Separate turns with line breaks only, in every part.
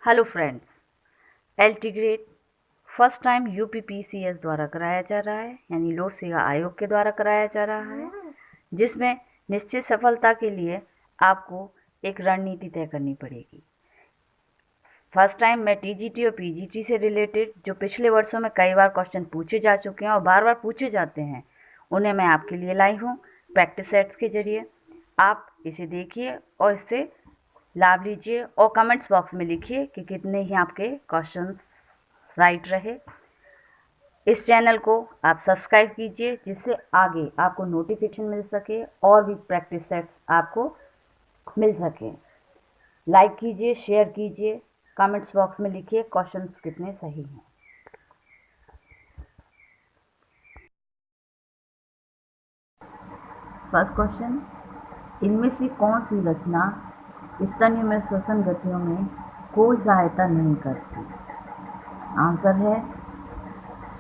Hello friends, LT grade first time UPPCS द्वारा कराया जा रहा है, यानी लोक सेवा आयोग के द्वारा कराया जा रहा है, जिसमें निश्चित सफलता के लिए आपको एक रणनीति तय करनी पड़ेगी। फर्स्ट टाइम मैं टीजीटी और पीजीटी से रिलेटेड जो पिछले वर्षों में कई बार क्वेश्चन पूछे जा चुके हैं और बार बार पूछे जाते हैं, उन्हें मैं आपके लिए लाई हूँ प्रैक्टिस सेट्स के जरिए। आप इसे देखिए और इससे लाभ लीजिए और कमेंट्स बॉक्स में लिखिए कि कितने ही आपके क्वेश्चंस राइट रहे। इस चैनल को आप सब्सक्राइब कीजिए जिससे आगे आपको नोटिफिकेशन मिल सके और भी प्रैक्टिस सेट्स आपको मिल सके। लाइक कीजिए, शेयर कीजिए, कमेंट्स बॉक्स में लिखिए क्वेश्चंस कितने सही हैं। फर्स्ट क्वेश्चन, इनमें से कौन सी रचना स्तन्य में श्वसन गतियों में कोई सहायता नहीं करती? आंसर है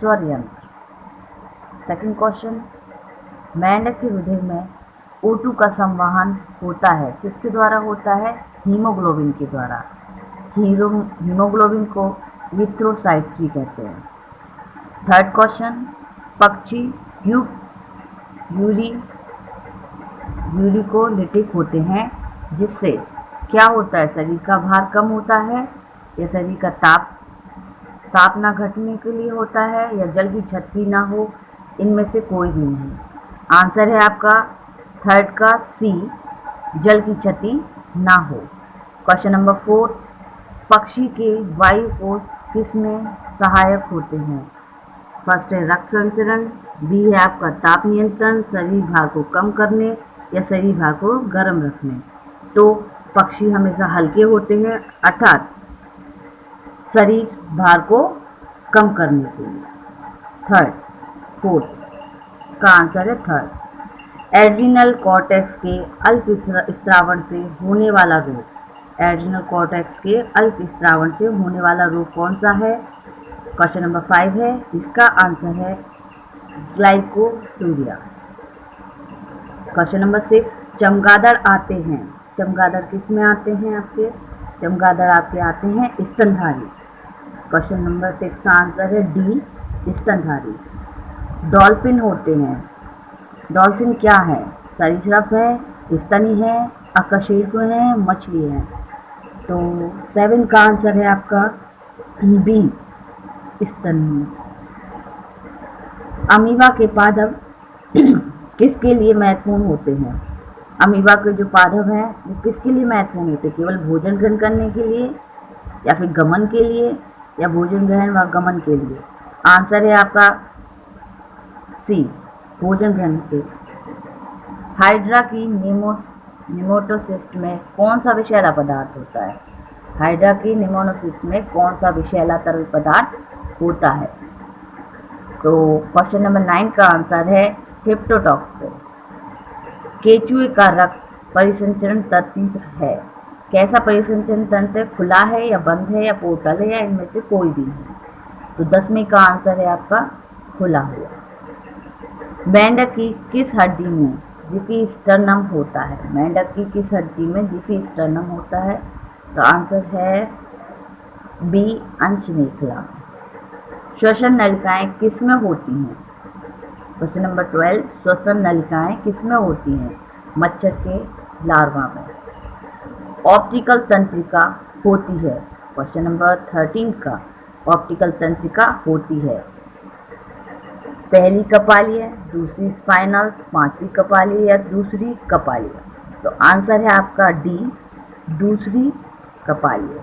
स्वर यंत्र। सेकंड क्वेश्चन, मेंढक के रुधिर में O2 का संवहन होता है, किसके द्वारा होता है? हीमोग्लोबिन के द्वारा। हीमोग्लोबिन को इरिथ्रोसाइट्स भी कहते हैं। थर्ड क्वेश्चन, पक्षी यूरिकोलिटिक होते हैं, जिससे क्या होता है? शरीर का भार कम होता है या शरीर का ताप ना घटने के लिए होता है या जल की क्षति ना हो? इनमें से कोई भी नहीं। आंसर है आपका थर्ड का सी, जल की क्षति ना हो। क्वेश्चन नंबर 4, पक्षी के वायु कोश किस में सहायक होते हैं? फर्स्ट है रक्त संचरण, बी है आपका ताप नियंत्रण, शरीर भार को कम करने या शरीर भार को गर्म रखने। तो पक्षी हमेशा हल्के होते हैं, अर्थात शरीर भार को कम करने के लिए। फोर्थ का आंसर है थर्ड। एड्रिनल कॉर्टेक्स के अल्प स्त्रावण से होने वाला रोग। एड्रिनल कॉर्टेक्स के अल्प स्त्रावण से होने वाला रोग कौन सा है? क्वेश्चन नंबर 5 है, इसका आंसर है ग्लाइकोसूरिया। क्वेश्चन नंबर 6, चमगादड़ आते हैं। चमगादड़ किस में आते हैं आपके? चमगादड़ आपके आते हैं स्तनधारी। क्वेश्चन नंबर 6 का आंसर है डी, स्तनधारी। डॉल्फिन होते हैं। डॉल्फिन क्या है? सरीसृप है, स्तनी है, अकशेरुक है, मछली है। तो 7 का आंसर है आपका बी, स्तनी। अमीबा के पादप किसके लिए महत्वपूर्ण होते हैं? अमीबा के जो पादप हैं वो किसके लिए महत्वपूर्ण होते हैं? केवल भोजन ग्रहण करने के लिए या फिर गमन के लिए या भोजन ग्रहण व गमन के लिए? आंसर है आपका सी, भोजन ग्रहण के। हाइड्रा की नेमाटोसिस्ट में कौन सा विषैला पदार्थ होता है? हाइड्रा की नेमाटोसिस्ट में कौन सा विषैला तरल पदार्थ होता है? तो क्वेश्चन नंबर 9 का आंसर है हिप्टोटॉक्सिन। केंचुए का रक्त परिसंचरण तंत्र है। कैसा परिसंचरण तंत्र? खुला है या बंद है या पोर्टल है या इनमें से कोई भी नहीं? तो 10वें का आंसर है आपका खुला हुआ। मेंढक की किस हड्डी में जिफी-स्टर्नम होता है? मेंढक की किस हड्डी में जिफी-स्टर्नम होता है? तो आंसर है बी, अंश मेखला। श्वसन नलिकाएं किस में होती हैं? क्वेश्चन नंबर 12, श्वसन नलिकाएं किस में होती हैं? मच्छर के लार्वा में। ऑप्टिकल तंत्रिका होती है। क्वेश्चन नंबर 13 का ऑप्टिकल तंत्रिका होती है। पहली कपालीय, दूसरी स्पाइनल, पांचवी कपालीय या दूसरी कपालीय? तो आंसर है आपका डी, दूसरी कपालीय।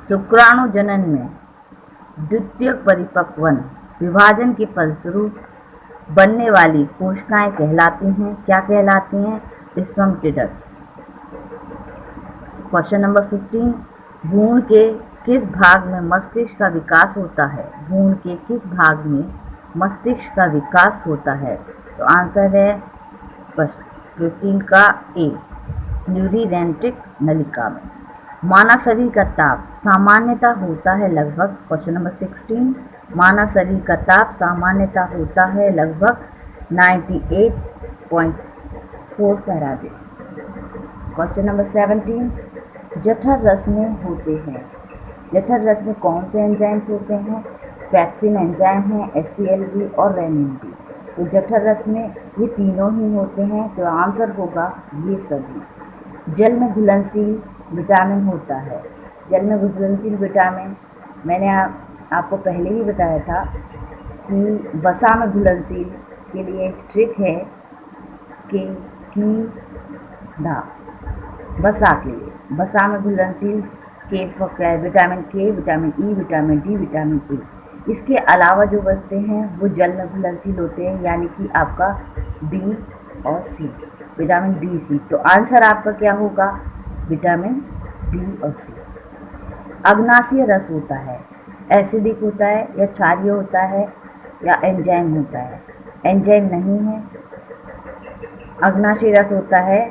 शुक्राणु जनन में द्वितीयक परिपक्वन विभाजन के फलस्वरूप बनने वाली कोशिकाएं कहलाती हैं, क्या कहलाती हैं? स्पर्मेटिड्स। क्वेश्चन नंबर 15, भ्रूण के किस भाग में मस्तिष्क का विकास होता है? भ्रूण के किस भाग में मस्तिष्क का विकास होता है? तो आंसर है 15 का ए, न्यूरीरेंटिक नलिका में। मानव शरीर का ताप सामान्यतः होता है लगभग। क्वेश्चन नंबर 16, मानव शरीर का ताप सामान्यतः होता है लगभग 98.4 फैराडाई। क्वेश्चन नंबर 17, जठर रस में होते हैं। जठर रस में कौन से एंजाइम्स होते हैं? पैप्सिन एंजाइम है, HCl और रेनिन भी। तो जठर रस में ये तीनों ही होते हैं, तो आंसर होगा ये सभी। जल में घुलनशील विटामिन होता है। जल में घुलनशील विटामिन मैंने आपको पहले ही बताया था कि वसा में घुलनशील के लिए एक ट्रिक है कि वसा के लिए वसा में घुलनशील के विटामिन के, vitamin E, vitamin D, vitamin A. इसके अलावा जो बचते हैं वो जल में घुलनशील होते हैं, यानी कि आपका बी और सी, विटामिन बी सी। तो आंसर आपका क्या होगा? विटामिन बी और सी। अग्नाशय रस होता है, एसिडिक होता है या क्षारीय होता है या एंजाइम होता है? एंजाइम नहीं है, अग्नाशय रस होता है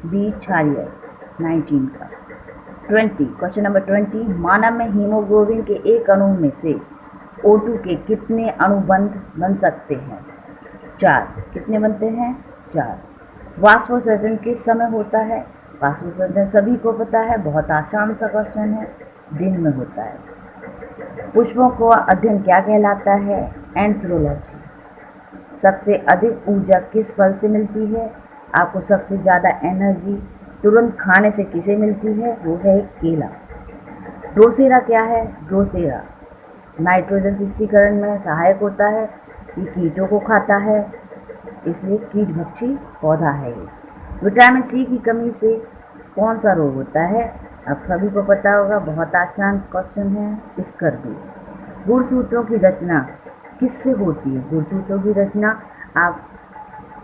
बी क्षारीय। 19 का 20 क्वेश्चन नंबर 20, मानव में हीमोग्लोबिन के एक अणु में से O2 के कितने अणुबंध बन सकते हैं? 4। कितने बनते हैं? 4। वाष्पोत्सर्जन किस समय होता है? वाष्पोत्सर्जन सभी को पता है, बहुत आसान सा क्वेश्चन है, दिन में होता है। पुष्पों को अध्ययन क्या कहलाता है? एंथ्रोलॉजी। सबसे अधिक ऊर्जा किस फल से मिलती है? आपको सबसे ज़्यादा एनर्जी तुरंत खाने से किसे मिलती है? वो है केला। ड्रोसेरा क्या है? ड्रोसेरा नाइट्रोजन फिक्सीकरण में सहायक होता है, ये कीटों को खाता है, इसलिए कीटभक्षी पौधा है ये। विटामिन सी की कमी से कौन सा रोग होता है? आप सभी को पता होगा, बहुत आसान क्वेश्चन है, स्कर्वी। गुणसूत्रों की रचना किससे होती है? गुणसूत्रों की रचना आप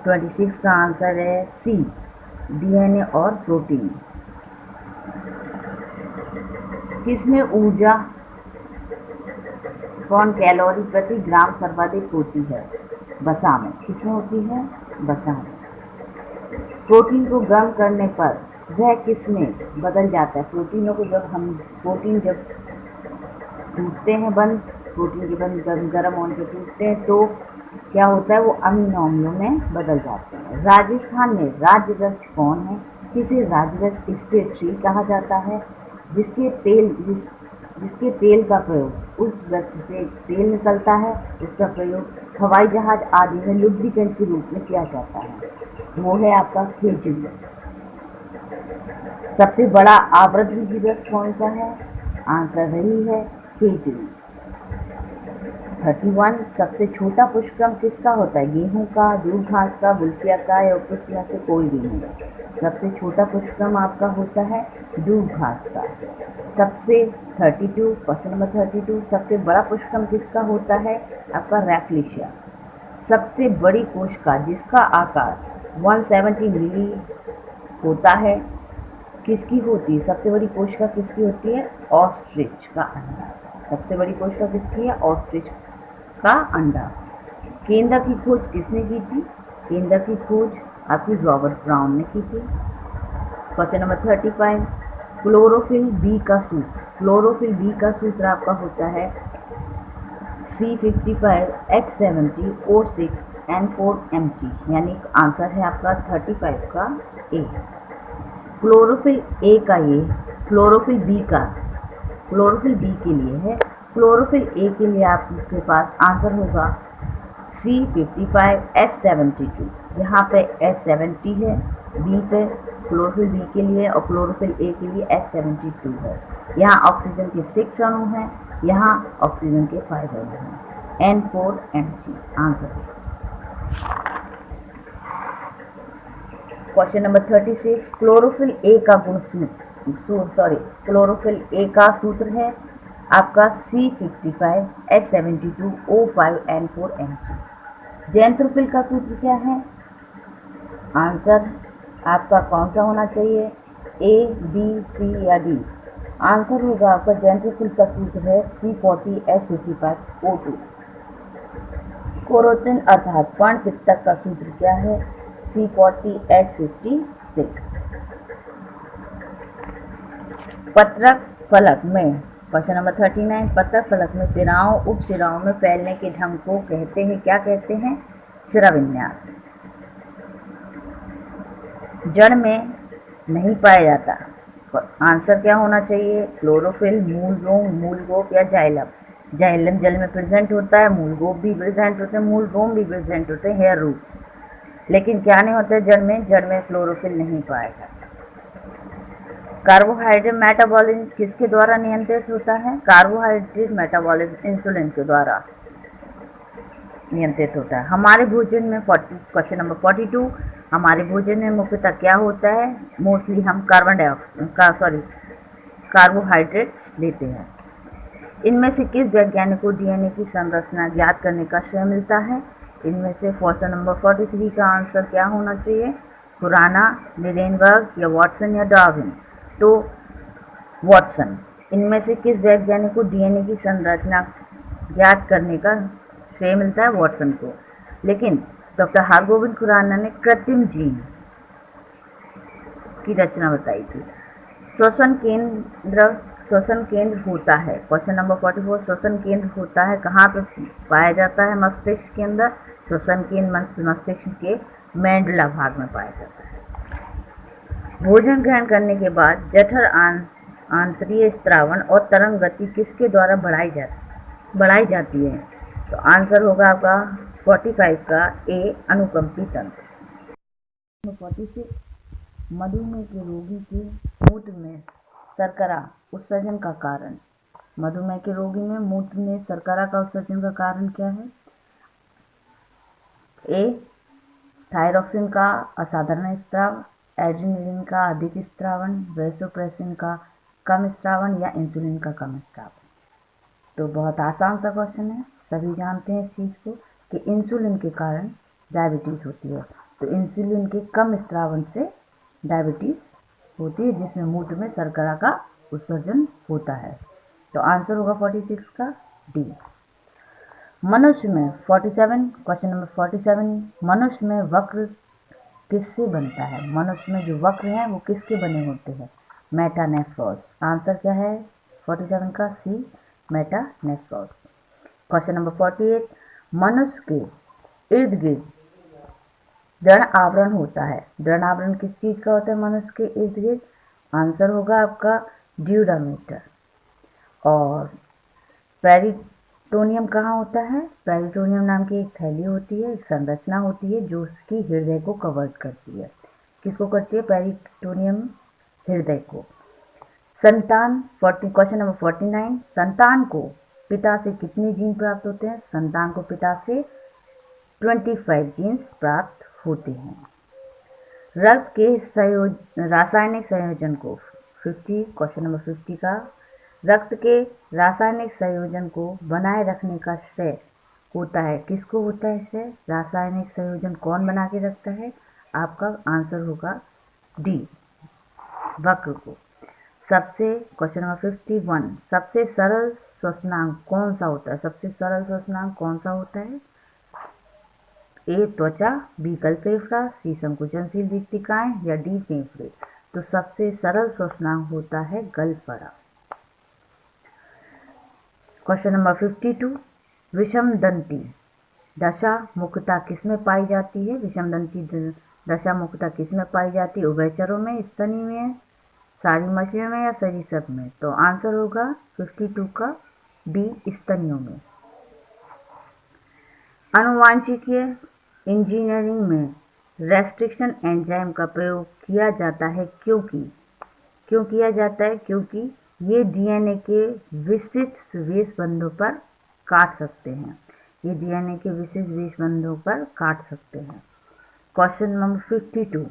26 का आंसर है सी, डीएनए और प्रोटीन। किसमें ऊर्जा कौन कैलोरी प्रति ग्राम सर्वाधिक होती है? वसा में। किसमें होती है? वसा में। प्रोटीन को गर्म करने पर वह किसमें बदल जाता है? प्रोटीनों को जब टूटते हैं बंद, प्रोटीन के बंद गर्म होने पर टूटते हैं तो क्या होता है? वो अमीनो अम्लों में बदल जाते हैं। राजस्थान में राज्य वृक्ष कौन है? किसे राज्य वृक्ष स्टेट ट्री कहा जाता है? जिसके तेल का प्रयोग, उस वृक्ष से तेल निकलता है, उसका प्रयोग हवाई जहाज आदि में लुब्रिकेंट के रूप में किया जाता है, वो है आपका खेजड़ी। सबसे बड़ा आवृतबीजी वृक्ष कौन सा है? आंसर वही है खेजड़ी। 31 सबसे छोटा पुष्पक्रम किसका होता है? गेहूं का, दूब घास का, बुल्फिया का या उपयुक्त में से कोई भी नहीं। सबसे छोटा पुष्पक्रम आपका होता है दूब घास का। सबसे 32 क्वेश्चन नंबर 32 सबसे बड़ा पुष्पक्रम किसका होता है? आपका रैफ्लेशिया। सबसे बड़ी कोशिका जिसका आकार 170 मिली होता है, किसकी होती है? सबसे बड़ी कोशिका किसकी होती है? ऑस्ट्रिच का अंडा। सबसे बड़ी कोशिका किसकी है? ऑस्ट्रिच का अंडा। केंद्र की खोज किसने की थी? केंद्र की खोज आपकी रॉबर्ट ब्राउन ने की थी। क्वेश्चन नंबर 35 क्लोरोफिल बी का सूत्र। क्लोरोफिल बी का सूत्र आपका होता है C55 H70 O6 N4 Mg, यानी आंसर है आपका 35 का ए। क्लोरोफिल ए का ये, क्लोरोफिल बी के लिए है। क्लोरोफिल ए के लिए आपके पास आंसर होगा C55 H72। यहाँ पे H70 है, बी पे क्लोरोफिल बी के लिए और क्लोरोफिल ए के लिए H72 है। यहाँ ऑक्सीजन के 6 अणु हैं, यहाँ ऑक्सीजन के 5 अणु हैं। N4 Mg answer. Question number 36 chlorophyll A का क्लोरोफिल ए का सूत्र है आपका C55 H72 O5 N4 Mg। जैंथ्रोफिल का सूत्र क्या है? आंसर आपका कौन सा होना चाहिए? ए, बी, सी या डी? आंसर होगा आपका जैंथ्रोफिल का सूत्र है C40 H55 O2। कोरोटिन अर्थात पर्णपित्तक का सूत्र क्या है? C40 H56। पत्रक फलक में क्वेश्चन नंबर 39 पत्रक फलक में सिराओं उप सिराओं में फैलने के ढंग को कहते हैं, क्या कहते हैं? सिरा विन्यास। जड़ में नहीं पाया जाता, आंसर क्या होना चाहिए? क्लोरोफिल, मूलगोप या जाइलम। जाइलम जल में प्रेजेंट होता है, मूलगोप भी प्रेजेंट होते हैं, मूलगोप भी प्रेजेंट होते हैं, हेयर रूट्स। लेकिन क्या नहीं होता है जड़ में? जड़ में क्लोरोफिल नहीं पाया जाता। कार्बोहाइड्रेट मेटाबॉलिज्म किसके द्वारा नियंत्रित होता है? कार्बोहाइड्रेट मेटाबॉलिज्म इंसुलिन के द्वारा नियंत्रित होता है। हमारे भोजन में क्वेश्चन नंबर 42, हमारे भोजन में मुख्यतः क्या होता है? मोस्टली हम कार्बोहाइड्रेट्स लेते हैं। इनमें से किस वैज्ञानिक को डीएनए की संरचना ज्ञात करने का श्रेय मिलता है? इनमें से क्वेश्चन नंबर 43 का आंसर क्या होना चाहिए? खुराना, नीरेनबर्ग या वॉटसन या डार्विन? तो वॉटसन। इनमें से किस वैज्ञानिक को डीएनए की संरचना ज्ञात करने का श्रेय मिलता है? वॉटसन को। लेकिन डॉक्टर हरगोविंद खुराना ने कृत्रिम जीन की रचना बताई थी। श्वसन केंद्र होता है, क्वेश्चन नंबर 44, श्वसन केंद्र होता है कहाँ पे पाया जाता है? मस्तिष्क के अंदर। श्वसन केंद्र मस्तिष्क के मेडुला भाग में पाया जाता है। भोजन ग्रहण करने के बाद जठर आंतरीय स्त्रावन और तरंग गति किसके द्वारा बढ़ाई जाती है? तो आंसर होगा आपका 45 का ए, अनुकंपी तंत्र। 46, मधुमेह के रोगी के मूत्र में शर्करा उत्सर्जन का कारण। मधुमेह के रोगी में मूत्र में शर्करा का उत्सर्जन का कारण क्या है? ए, थायरॉक्सिन का असाधारण स्त्राव, एड्रेनलिन का अधिक स्त्रावन, वैसोप्रेसिन का कम स्त्रावन या इंसुलिन का कम स्त्रावन। तो बहुत आसान सा क्वेश्चन है, सभी जानते हैं इस चीज़ को कि इंसुलिन के कारण डायबिटीज़ होती है। तो इंसुलिन के कम स्त्रावन से डायबिटीज़ होती है, जिसमें मूत्र में शर्करा का उत्सर्जन होता है। तो आंसर होगा 46 का डी। मनुष्य में 47, क्वेश्चन नंबर 47, मनुष्य में वक्र किससे बनता है? मनुष्य में जो वक्र हैं वो किसके बने होते हैं? मेटानेफ्रॉस। आंसर क्या है 47 का? सी, मेटानेफ्रॉस। क्वेश्चन नंबर 48, मनुष्य के इर्द गिर्द दृढ़ आवरण होता है। दृढ़ आवरण किस चीज़ का होता है मनुष्य के इर्द गिर्द? आंसर होगा आपका ड्यूरामीटर। और पेरिटोनियम कहाँ होता है? पेरिटोनियम नाम की एक थैली होती है, एक संरचना होती है जो उसकी हृदय को कवर करती है। किसको करती है? पेरिटोनियम हृदय को। संतान, क्वेश्चन नंबर 49, संतान को पिता से कितने जीन प्राप्त होते हैं? संतान को पिता से 25 जीन्स प्राप्त होते हैं। रक्त के रासायनिक संयोजन को 50, क्वेश्चन नंबर 50 का, रक्त के रासायनिक संयोजन को बनाए रखने का श्रेय होता है, किसको होता है श्रेय? रासायनिक संयोजन कौन बना के रखता है? आपका आंसर होगा डी, वक्र को। सबसे क्वेश्चन नंबर 51, सबसे सरल श्वसनांग कौन सा होता है? सबसे सरल श्वसनांग कौन सा होता है? ए, त्वचा, बी, गलफेफड़ा, सी, संकुचनशील रिक्तिकाएं या डी, फेफड़े? तो सबसे सरल श्वसनांग होता है गलफड़ा। क्वेश्चन नंबर 52, विषमदंती दशा मुख्यतः किसमें पाई जाती है? विषमदंती दशा मुख्यतः किसमें पाई जाती है? उभयचरों में, स्तनी में, सारी मछलियों में या सरीसृप में? तो आंसर होगा 52 का बी, स्तनियों में। आनुवांशिकीय इंजीनियरिंग में रेस्ट्रिक्शन एंजाइम का प्रयोग किया जाता है क्यों किया जाता है? क्योंकि ये डीएनए के विशिष्ट विशेष बंधों पर काट सकते हैं। ये डीएनए के विशिष्ट विशेष बंधों पर काट सकते हैं। क्वेश्चन नंबर 52,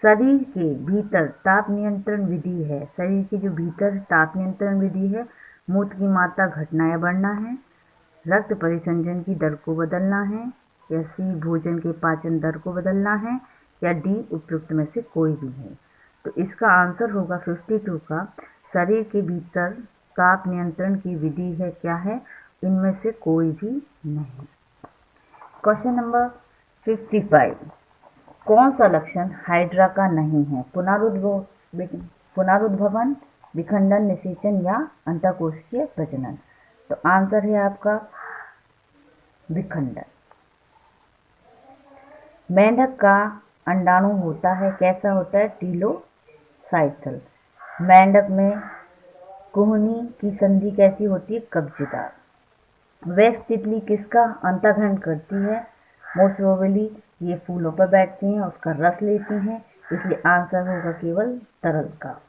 शरीर के भीतर ताप नियंत्रण विधि है। शरीर के जो भीतर ताप नियंत्रण विधि है, मूत्र की मात्रा घटना या बढ़ना है, रक्त परिसंचरण की दर को बदलना है, या सी, भोजन के पाचन दर को बदलना है, या डी, उपयुक्त में से कोई भी है? तो इसका आंसर होगा 52 का, शरीर के भीतर ताप नियंत्रण की विधि है क्या है? इनमें से कोई भी नहीं। क्वेश्चन नंबर 55, कौन सा लक्षण हाइड्रा का नहीं है? पुनरुद्भवन, विखंडन, निषेचन या अंतःकोशिकीय प्रजनन? तो आंसर है आपका विखंडन। मेंढक का अंडाणु होता है, कैसा होता है? टीलोसाइकल। मेंढक में कुहनी की संधि कैसी होती है? कब्जेदार। वेस्ट तितली किसका अंतःग्रहण करती है? मोस्ट प्रोबेबली ये फूलों पर बैठती हैं, उसका रस लेती हैं, इसलिए आंसर होगा केवल तरल का।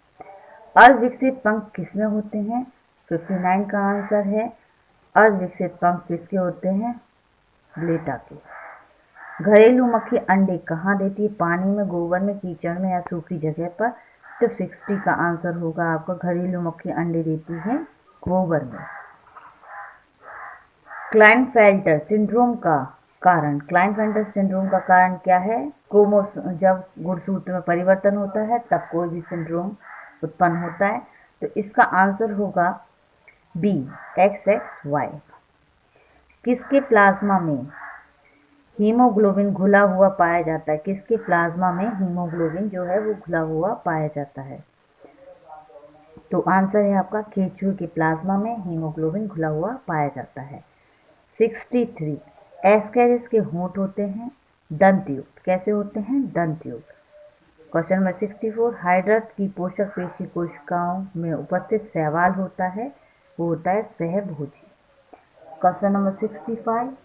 अर्धविकसित पंख किसमें होते हैं? 59 का आंसर है। अर्धविकसित पंख किसके होते हैं? ब्लेटा के। घरेलू मक्खी अंडे कहाँ देती है? पानी में, गोबर में, कीचड़ में या सूखी जगह पर? तो 60 का आंसर होगा आपका। घरेलू मक्खी अंडे देती है गोबर में। क्लाइनफेल्टर सिंड्रोम का कारण, क्लाइनफेल्टर सिंड्रोम का कारण क्या है? जब गुणसूत्र में परिवर्तन होता है तब कोई भी सिंड्रोम उत्पन्न होता है। तो इसका आंसर होगा बी, XXY। किसके प्लाज्मा में हीमोग्लोबिन घुला हुआ पाया जाता है? किसके प्लाज्मा में हीमोग्लोबिन जो है वो घुला हुआ पाया जाता है? तो आंसर है आपका केंचुए के प्लाज्मा में हीमोग्लोबिन घुला हुआ पाया जाता है। 63 एस्केरिस के होंठ होते हैं दंतयुक्त। कैसे होते हैं? दंतयुक्त। क्वेश्चन नंबर 64 हाइड्रस की पोषक पेशी कोशिकाओं में उपस्थित शैवाल होता है, वो होता है सहभोजी। क्वेश्चन नंबर 65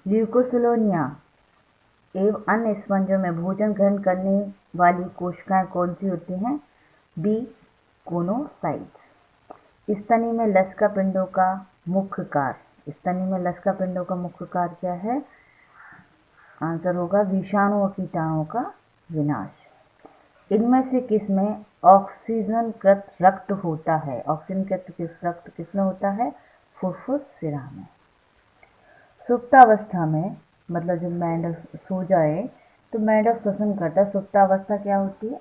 ल्यूकोसिलोनिया एवं अन्य स्पंजों में भोजन ग्रहण करने वाली कोशिकाएं कौन सी होती हैं? बी, कोनोसाइट्स। स्तनी में लसिका पिंडों का मुख्य कार्य, स्तनी में लसिका पिंडों का मुख्य कार्य क्या है? आंसर होगा विषाणु और कीटाणुओं का विनाश। इनमें से किसमें ऑक्सीजनकृत रक्त होता है? ऑक्सीजनकृत रक्त किसमें होता है? फुफ्फुस शिरा में। सुप्तावस्था में, मतलब जब मेंढक सो जाए तो मेंढक श्वसन करता है। सुप्तावस्था क्या होती है?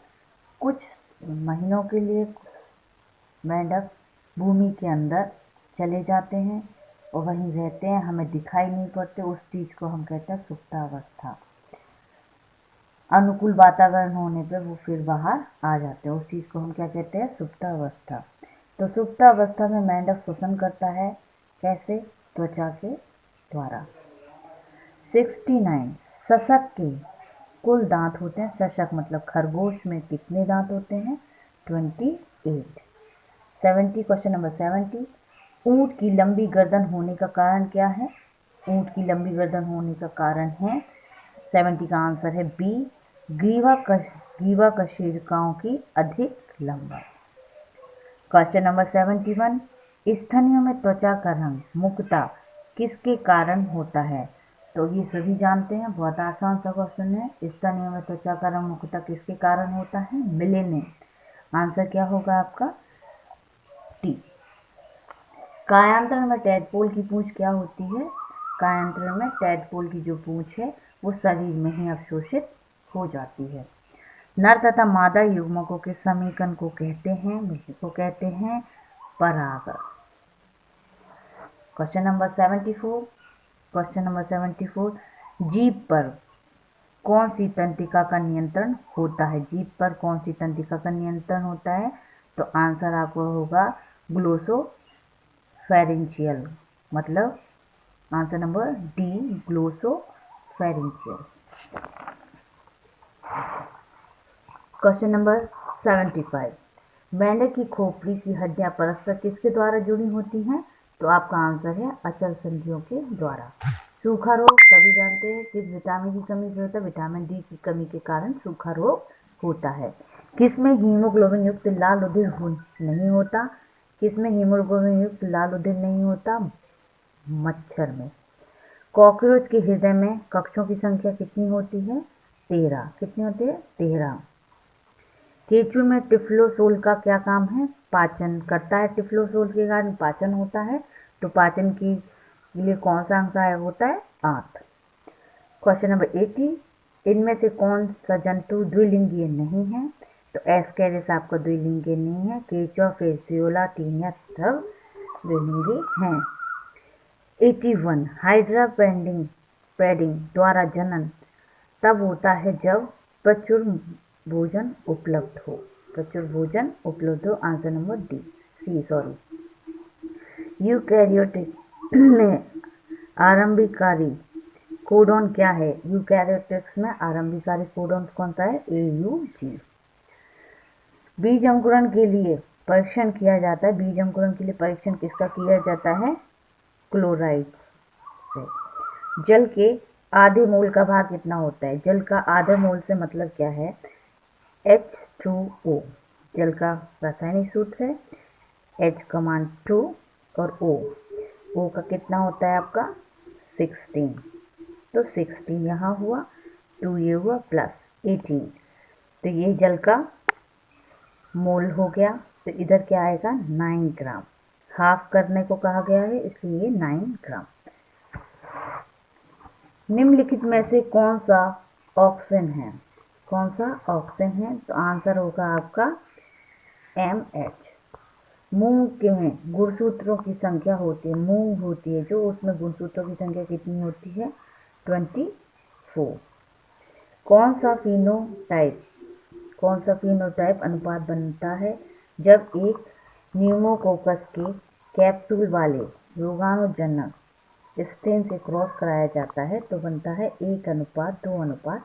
कुछ महीनों के लिए मेंढक भूमि के अंदर चले जाते हैं और वहीं रहते हैं, हमें दिखाई नहीं पड़ते, उस चीज को हम कहते हैं सुप्तावस्था। अनुकूल वातावरण होने पर वो फिर बाहर आ जाते हैं, उस चीज को हम क्या कहते हैं? सुप्तावस्था। तो सुप्तावस्था में मेंढक श्वसन करता है, कैसे? त्वचा के द्वारा। 69 शशक के कुल दांत होते हैं। शशक मतलब खरगोश में कितने दांत होते हैं? 28। 70 क्वेश्चन नंबर 70 ऊंट की लंबी गर्दन होने का कारण क्या है? ऊंट की लंबी गर्दन होने का कारण है 70 का आंसर है बी, ग्रीवा कशेरुकाओं की अधिक लंबाई। क्वेश्चन नंबर 71 स्तनियों में त्वचा का रंग मुख्यतः किसके कारण होता है? तो ये सभी जानते हैं, बहुत आसान सा क्वेश्चन है। स्तनियों में त्वचा का रंग मुख्यतः किसके कारण होता है? मेलेनिन। आंसर क्या होगा आपका? टी। कायांतरण में टैडपोल की पूंछ क्या होती है? कायांतरण में टैडपोल की जो पूंछ है वो शरीर में ही अवशोषित हो जाती है। नर तथा मादा युग्मकों के समीकरण को कहते हैं परागण। क्वेश्चन नंबर 74 जीभ पर कौन सी तंत्रिका का नियंत्रण होता है? जीभ पर कौन सी तंत्रिका का नियंत्रण होता है? तो आंसर आपको होगा ग्लोसोफेरिंजियल, मतलब answer number D, glossopharyngeal. Question number 75 मेंढक की खोपड़ी की हड्डियां परस्पर किसके द्वारा जुड़ी होती हैं? तो आपका आंसर है अचल संधियों के द्वारा। सूखा रोग सभी जानते हैं किस विटामिन की कमी से होता है? विटामिन डी की कमी के कारण सूखा रोग होता है। किसमें हीमोग्लोबिन युक्त लाल रुधिर नहीं होता? किसमें हीमोग्लोबिन युक्त लाल रुधिर नहीं होता? मच्छर में। कॉकरोच के हृदय में कक्षों की संख्या कितनी होती है? 13। कितनी होती है? 13। केंचुए में टिफ्लोसोल का क्या काम है? पाचन करता है, टिफ्लोसोल के कारण पाचन होता है। तो पाचन के लिए कौन सा अंग सहायक होता है? आंत। क्वेश्चन नंबर 80 इनमें से कौन सा जंतु द्विलिंगीय नहीं है? तो एस्केरिस आपका द्विलिंगीय नहीं है। केंचुआ, फेसियोला, टीनिया सब द्विलिंगीय हैं। 81 हाइड्रा पैडिंग द्वारा जनन तब होता है जब प्रचुर भोजन उपलब्ध हो। प्रचुर भोजन उपलब्ध हो। आंसर नंबर डी, यूकैरियोटिक में आरंभिकारी कोडॉन क्या है? यूकैरियोटिक्स में आरंभिकारी कोडॉन कौन सा है? AUG। बीज अंकुरण के लिए परीक्षण किया जाता है। बीज अंकुरण के लिए परीक्षण किसका किया जाता है? क्लोराइड से। जल के आधे मोल का भाग कितना होता है? जल का आधे मोल से मतलब क्या है? H2O। जल का रासायनिक सूत्र है H का मान 2 और O का कितना होता है आपका? 16। तो 16 यहाँ हुआ, 2 ये हुआ, प्लस 18, तो ये जल का मोल हो गया। तो इधर क्या आएगा? 9 ग्राम। हाफ करने को कहा गया है इसलिए 9 ग्राम। निम्नलिखित में से कौन सा ऑक्सीजन है? कौन सा ऑक्सीजन है? तो आंसर होगा आपका MH। मूंग के में गुणसूत्रों की संख्या होती है, मूंग होती है जो, उसमें गुणसूत्रों की संख्या कितनी होती है? 24। कौन सा फिनोटाइप अनुपात बनता है जब एक न्यूमोकोकस के कैप्सूल वाले रोगाणुजनक स्ट्रेन से क्रॉस कराया जाता है? तो बनता है 1:2:1।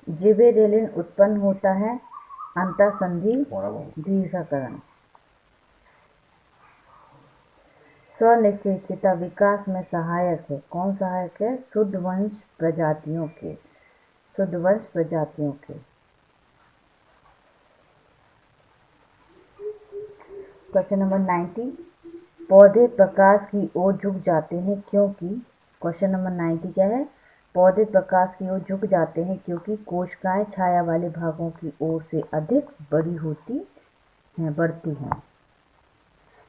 जिबेरेलिन उत्पन्न होता है अंतःसंधि दीर्घकरण। स्वनिश्चयता विकास में सहायक है। कौन सहायक है? शुद्ध वंश प्रजातियों के। क्वेश्चन नंबर 90, पौधे प्रकाश की ओर झुक जाते हैं क्योंकि? क्वेश्चन नंबर 90 क्या है? पौधे प्रकाश की ओर झुक जाते हैं क्योंकि कोशिकाएं छाया वाले भागों की ओर से अधिक बढ़ती हैं।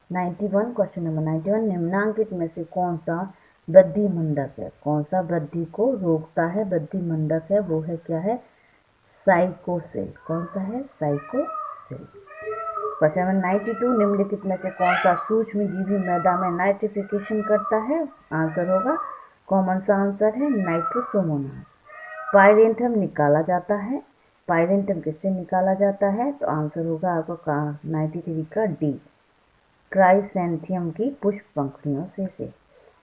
91, क्वेश्चन नंबर 91, निम्नांकित में से कौन सा वृद्धि मंडक है? कौन सा वृद्धि को रोकता है? वृद्धि मंडक है वो है क्या है? साइकोसेल। कौन सा है? साइकोसेल। क्वेश्चन नंबर 92, निम्नलिखित में से कौन सा सूक्ष्म जीवी मृदा में नाइट्रिफिकेशन करता है? आंसर होगा, कॉमन सा आंसर है नाइट्रोसोमोनास। पाइरेंथ्रम निकाला जाता है। पाइरेंथ्रम किससे निकाला जाता है? तो आंसर होगा आपका 93 का डी, क्राइसैंथियम की पुष्प पंखुड़ियों से।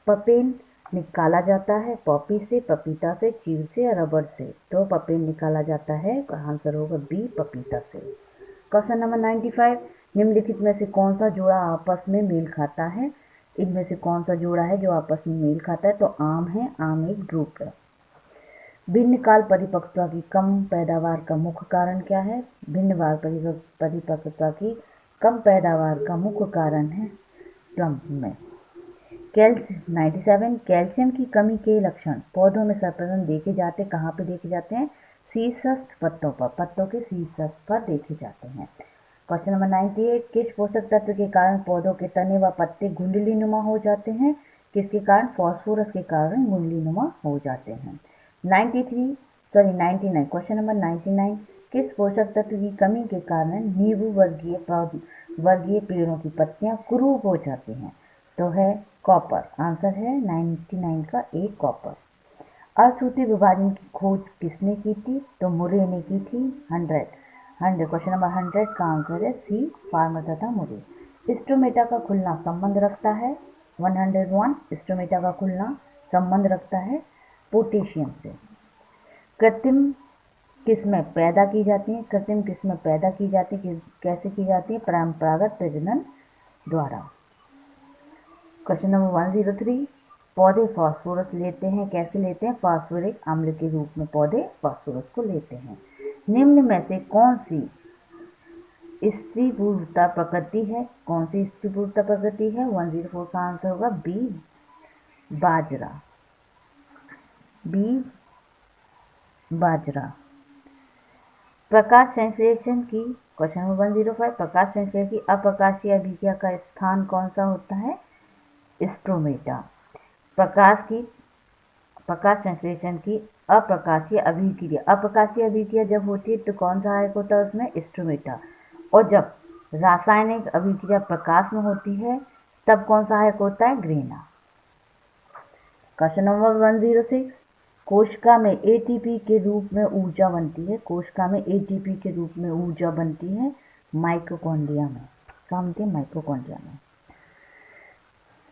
पपेन निकाला जाता है पॉपी से, पपीता से, चीड़ से या रबड़ से। तो पपेन निकाला जाता है, आंसर होगा बी, पपीता से। क्वेश्चन नंबर 95, निम्नलिखित में से कौन सा जोड़ा आपस में मेल खाता है? इनमें से कौन सा जोड़ा है जो आपस में मेल खाता है? तो आम है, आम एक ग्रुप है। भिन्न काल परिपक्वता की कम पैदावार का मुख्य कारण क्या है? भिन्न काल परिपक्वता की कम पैदावार का मुख्य कारण है प्लम में। 97, कैल्शियम की कमी के लक्षण पौधों में सर्वप्रथम देखे जाते कहाँ पे देखे जाते हैं? शीर्षस्थ पत्तों पर, पत्तों के शीर्षस्थ पर देखे जाते हैं। क्वेश्चन नंबर 98, किस पोषक तत्व के कारण पौधों के तने व पत्ते गुंडलीनुमा हो जाते हैं? किसके कारण? फास्फोरस के कारण गुंडलीनुमा हो जाते हैं। 99, क्वेश्चन नंबर 99, किस पोषक तत्व की कमी के कारण नींबू वर्गीय पेड़ों की पत्तियां कुरूप हो जाती हैं? तो है कॉपर। आंसर है 99 का ए, कॉपर। असूत्रीय विभाजन की खोज किसने की थी? तो मुरे ने की थी। 100, क्वेश्चन नंबर 100 का आंसर है सी, फार्मर तथा मुरे। स्टोमेटा का खुलना संबंध रखता है 101, स्टोमेटा का खुलना संबंध रखता है पोटेशियम से। कृत्रिम किस्में पैदा की जाती हैं? कृत्रिम किस्में पैदा की जाती है कैसे की जाती है? परंपरागत प्रजनन द्वारा। क्वेश्चन नंबर 103, पौधे फास्फोरस लेते हैं कैसे लेते हैं? फास्फोरिक अम्ल के रूप में पौधे फास्फोरस को लेते हैं। निम्न में से कौन सी स्त्रीपूर्वता प्रकृति है? कौन सी स्त्रीपूर्वता प्रकृति है? 104 का आंसर होगा बी, बाजरा। बी, बाजरा। प्रकाश संश्लेषण की, क्वेश्चन नंबर 105, प्रकाश संश्लेषण की अप्रकाशीय अभिक्रिया का स्थान कौन सा होता है? स्ट्रोमेटा। प्रकाश संश्लेषण की अप्रकाशीय अभिक्रिया जब होती है तो कौन सहायक होता है उसमें? स्ट्रोमेटा। और जब रासायनिक अभिक्रिया प्रकाश में होती है तब कौन सहायक होता है? ग्रेना। क्वेश्चन नंबर 106, कोशिका में एटीपी के रूप में ऊर्जा बनती है। कोशिका में एटीपी के रूप में ऊर्जा बनती है माइटोकॉन्ड्रिया में। कहाँ बनती है? माइटोकॉन्ड्रिया में।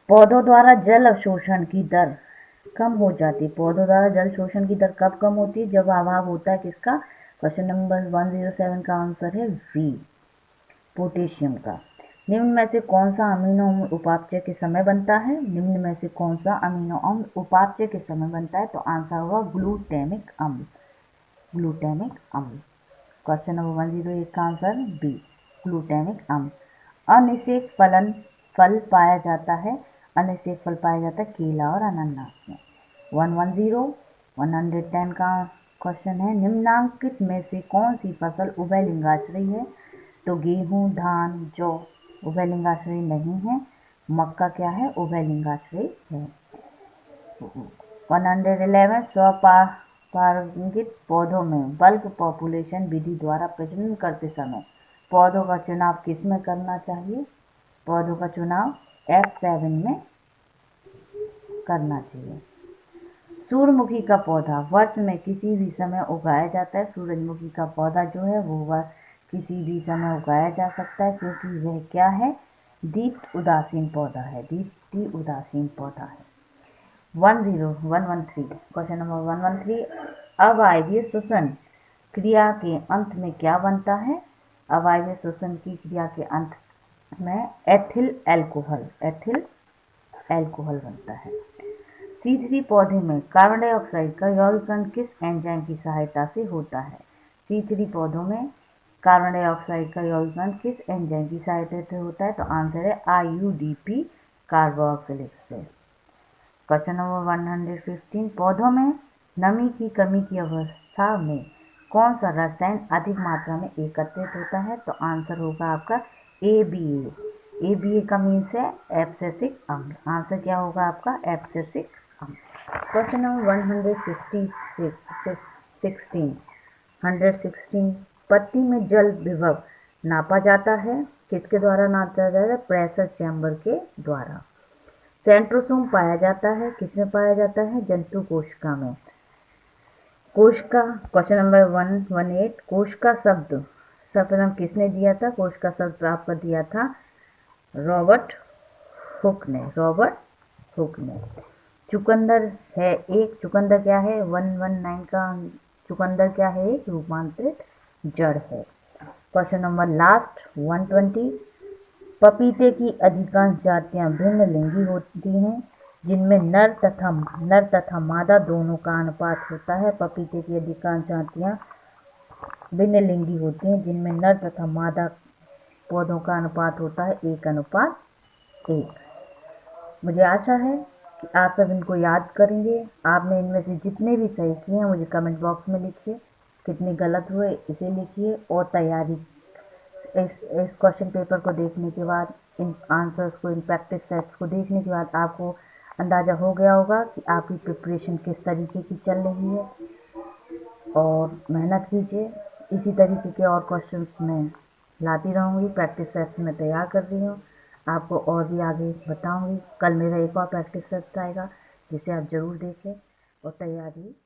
पौधों द्वारा जल अवशोषण की दर कम हो जाती है। पौधों द्वारा जल शोषण की दर कब कम होती है? जब अभाव होता है किसका? क्वेश्चन नंबर 107 का आंसर है बी, पोटेशियम का। निम्न में से कौन सा अमीनो अम्ल उपापचय के समय बनता है? निम्न में से कौन सा अमीनो अम्ल उपापचय के समय बनता है? तो आंसर होगा ग्लूटामिक अम्ल, ग्लूटामिक अम्ल। क्वेश्चन नंबर 108 का आंसर बी, ग्लूटामिक अम्ल। अनिषेक फल पाया जाता है, अनिषेक फल पाया जाता है केला और अनानास में। 110 का क्वेश्चन है, निम्नांकित में से कौन सी फसल उभयलिंगाश्रयी है? तो गेहूं, धान, जौ उभयलिंगाश्रयी नहीं है। मक्का क्या है? उभयलिंगाश्रयी है। 111 स्वपारागित पौधों में बल्क पॉपुलेशन विधि द्वारा प्रजनन करते समय पौधों का चुनाव किसमें करना चाहिए? पौधों का चुनाव F7 में करना चाहिए। सूरजमुखी का पौधा वर्ष में किसी भी समय उगाया जाता है। सूरजमुखी का पौधा जो है वो किसी भी समय उगाया जा सकता है, क्योंकि वह क्या है? दीप्त उदासीन पौधा है, दीप्ति उदासीन पौधा है। 113 क्वेश्चन नंबर 113, अवायवीय श्वसन क्रिया के अंत में क्या बनता है? अवायवीय श्वसन की क्रिया के अंत में एथिल अल्कोहल बनता है। C3 पौधे में कार्बन डाइऑक्साइड का यौगिकरण किस एंजाइम की सहायता से होता है? C3 पौधों में कार्बन डाइऑक्साइड का यौगिकरण किस एंजाइम की सहायता से होता है? तो आंसर है IUDP कार्बोक्सिलेज। क्वेश्चन नंबर 115, पौधों में नमी की कमी की अवस्था में कौन सा रसायन अधिक मात्रा में एकत्रित होता है? तो आंसर होगा आपका ABA। ABA का मीन्स है एब्सिसिक अम्ल। आंसर क्या होगा आपका? एब्सिसिक अम्ल। क्वेश्चन नंबर 116, पत्ती में जल विभव नापा जाता है, किसके द्वारा नापा जाता है? प्रेशर चैम्बर के द्वारा। सेंट्रोसोम पाया जाता है, किसमें पाया जाता है? जंतु कोशिका में। कोशिका, क्वेश्चन नंबर 118, कोशिका शब्द सर्वप्रथम किसने दिया था? कोशिका शब्द प्राप्त कर दिया था रॉबर्ट हुक ने। चुकंदर है एक, चुकंदर क्या है? 119 का चुकंदर क्या है? एक रूपांतरित जड़ है। क्वेश्चन नंबर लास्ट 120, पपीते की अधिकांश जातियां भिन्न लिंगी होती हैं, जिनमें नर तथा मादा दोनों का अनुपात होता है। पपीते की अधिकांश जातियां भिन्न लिंगी होती हैं, जिनमें नर तथा मादा पौधों का अनुपात होता है 1:1। मुझे आशा है कि आप सब इनको याद करेंगे। आपने इनमें से जितने भी सही किए हैं मुझे कमेंट बॉक्स में लिखिए, कितने गलत हुए इसे लिखिए, और तैयारी इस क्वेश्चन पेपर को देखने के बाद, इन आंसर्स को, इन प्रैक्टिस सेट्स को देखने के बाद आपको अंदाज़ा हो गया होगा कि आपकी प्रिपरेशन किस तरीके की चल रही है। और मेहनत कीजिए, इसी तरीके के और क्वेश्चंस मैं लाती रहूँगी, प्रैक्टिस सेट्स में तैयार कर रही हूँ, आपको और भी आगे बताऊँगी। कल मेरा एक और प्रैक्टिस सेट आएगा जिसे आप ज़रूर देखें और तैयारी